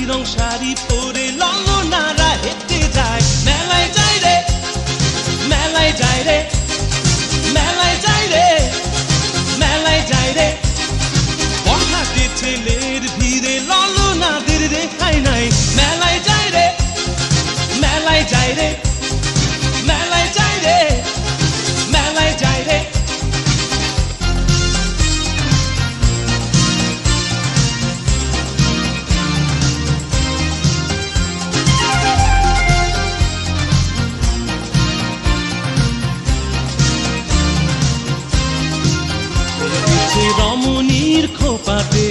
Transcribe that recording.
রং শাড়ি পরে ললনারা হেঁটে যায় মেলায় যায় রে মেলায় যায় রে মেলায় যায় রে মেলায় যায় রে বড়হাটে ছেলের ভিড়ে ললনাদের রেখাই নাই মেলায় যায় রে মেলায় যায় রে মেলায় যায় রে মেলায় যায় রে রমণীর খোপাতে